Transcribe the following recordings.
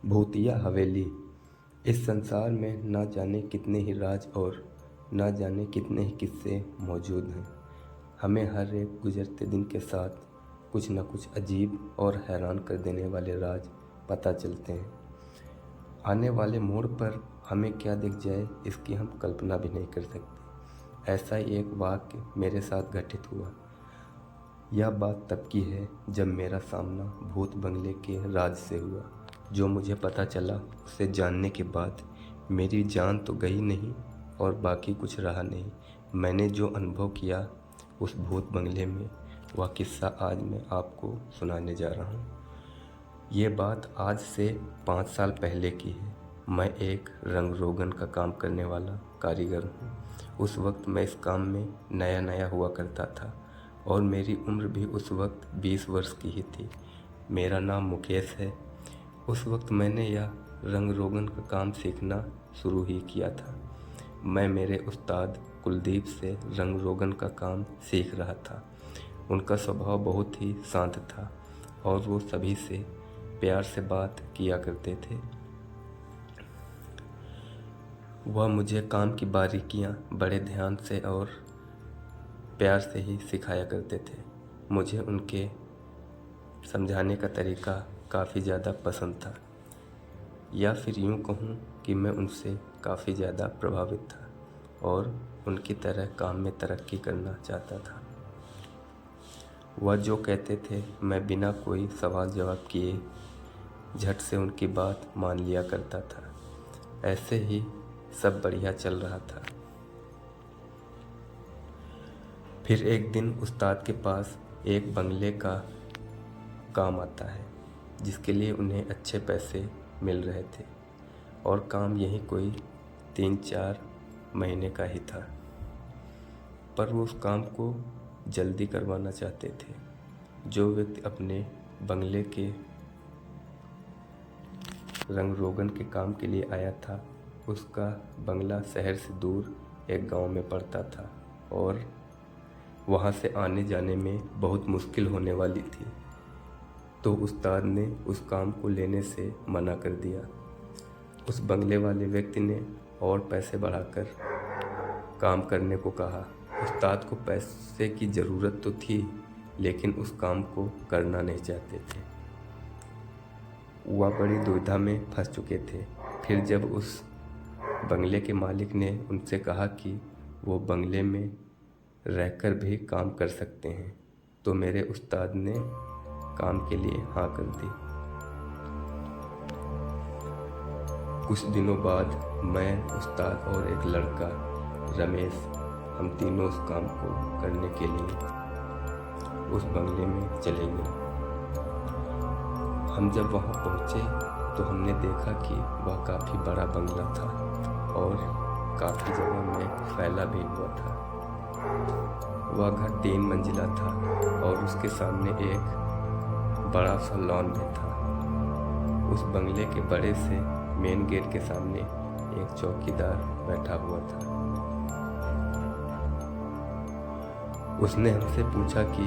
भूतिया हवेली। इस संसार में ना जाने कितने ही राज और ना जाने कितने ही किस्से मौजूद हैं। हमें हर एक गुजरते दिन के साथ कुछ न कुछ अजीब और हैरान कर देने वाले राज पता चलते हैं। आने वाले मोड़ पर हमें क्या दिख जाए इसकी हम कल्पना भी नहीं कर सकते। ऐसा ही एक वाक्य मेरे साथ घटित हुआ। यह बात तब की है जब मेरा सामना भूत बंगले के राज से हुआ। जो मुझे पता चला उसे जानने के बाद मेरी जान तो गई नहीं और बाकी कुछ रहा नहीं। मैंने जो अनुभव किया उस भूत बंगले में, वह किस्सा आज मैं आपको सुनाने जा रहा हूँ। ये बात आज से 5 साल पहले की है। मैं एक रंग रोगन का काम करने वाला कारीगर हूँ। उस वक्त मैं इस काम में नया नया हुआ करता था और मेरी उम्र भी उस वक्त 20 वर्ष की ही थी। मेरा नाम मुकेश है। उस वक्त मैंने यह रंग रोगन का काम सीखना शुरू ही किया था। मैं मेरे उस्ताद कुलदीप से रंग रोगन का काम सीख रहा था। उनका स्वभाव बहुत ही शांत था और वो सभी से प्यार से बात किया करते थे। वह मुझे काम की बारीकियां बड़े ध्यान से और प्यार से ही सिखाया करते थे। मुझे उनके समझाने का तरीका काफ़ी ज़्यादा पसंद था, या फिर यूँ कहूँ कि मैं उनसे काफ़ी ज़्यादा प्रभावित था और उनकी तरह काम में तरक्की करना चाहता था। वह जो कहते थे मैं बिना कोई सवाल जवाब किए झट से उनकी बात मान लिया करता था। ऐसे ही सब बढ़िया चल रहा था। फिर एक दिन उस्ताद के पास एक बंगले का काम आता है जिसके लिए उन्हें अच्छे पैसे मिल रहे थे और काम यही कोई 3-4 महीने का ही था, पर वो उस काम को जल्दी करवाना चाहते थे। जो व्यक्ति अपने बंगले के रंग रोगन के काम के लिए आया था, उसका बंगला शहर से दूर एक गांव में पड़ता था और वहां से आने जाने में बहुत मुश्किल होने वाली थी। तो उस्ताद ने उस काम को लेने से मना कर दिया। उस बंगले वाले व्यक्ति ने और पैसे बढ़ाकर काम करने को कहा। उस्ताद को पैसे की ज़रूरत तो थी, लेकिन उस काम को करना नहीं चाहते थे। वह बड़ी दुविधा में फंस चुके थे। फिर जब उस बंगले के मालिक ने उनसे कहा कि वो बंगले में रहकर भी काम कर सकते हैं, तो मेरे उस्ताद ने काम के लिए हाँ कर दी। कुछ दिनों बाद मैं, उस्ताद और एक लड़का रमेश, हम तीनों उस काम को करने के लिए उस बंगले में चले गए। हम जब वहाँ पहुँचे तो हमने देखा कि वह काफ़ी बड़ा बंगला था और काफ़ी जगह में फैला भी हुआ था। वह घर 3 मंजिला था और उसके सामने एक बड़ा सा लॉन भी था। उस बंगले के बड़े से मेन गेट के सामने एक चौकीदार बैठा हुआ था। उसने हमसे पूछा कि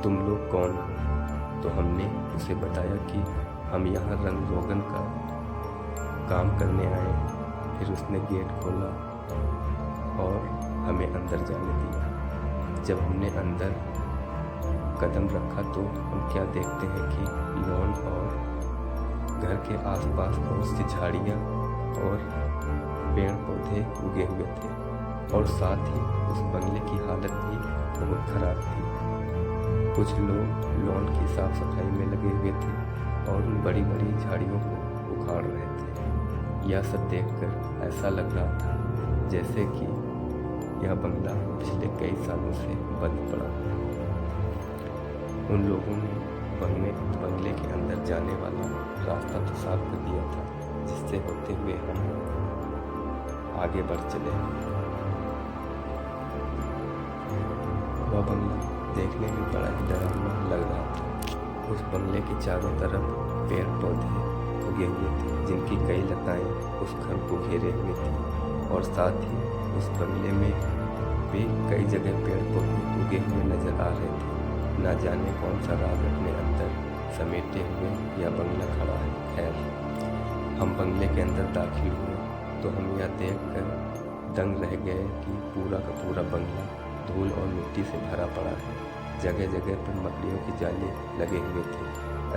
तुम लोग कौन हो? तो हमने उसे बताया कि हम यहाँ रंग रोगन का काम करने आए। फिर उसने गेट खोला और हमें अंदर जाने दिया। जब हमने अंदर कदम रखा तो हम क्या देखते हैं कि लॉन और घर के आसपास बहुत सी झाड़ियाँ और पेड़ पौधे उगे हुए थे और साथ ही उस बंगले की हालत भी बहुत ख़राब थी। कुछ लोग लॉन की साफ सफाई में लगे हुए थे और उन बड़ी बड़ी झाड़ियों को उखाड़ रहे थे। यह सब देखकर ऐसा लग रहा था जैसे कि यह बंगला पिछले कई सालों से बंद पड़ा। उन लोगों ने बंगले के अंदर जाने वाला रास्ता तो साफ कर दिया था, जिससे होते हुए हम आगे बढ़ चले। वह बंगला देखने में बड़ा ही डरावना लग रहा था। उस बंगले के चारों तरफ पेड़ पौधे उगे हुए थे, जिनकी कई लताएं उस घर को घेरे हुए थी और साथ ही उस बंगले में भी कई जगह पेड़ पौधे उगे हुए नजर आ रहे थे। ना जाने कौन सा राज अपने अंदर समेटे हुए यह बंगला खड़ा है। खैर, हम बंगले के अंदर दाखिल हुए तो हम यह देखकर दंग रह गए कि पूरा का पूरा बंगला धूल और मिट्टी से भरा पड़ा है। जगह जगह पर मकड़ियों के जाले लगे हुए थे।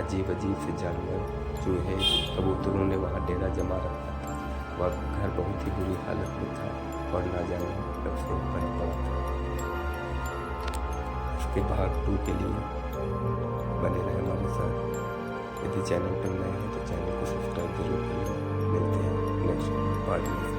अजीब अजीब से जानवर, चूहे, कबूतरों ने वहाँ डेरा जमा रखा था। वह घर बहुत ही बुरी हालत में था और ना जाने कब से बन पड़ा था। इसके भाग 2 के लिए बने रहे हमारे साथ। यदि चैनल पर नए हैं तो चैनल को सब्सक्राइब जरूर करें। मिलते हैं नेक्स्ट पार्ट में।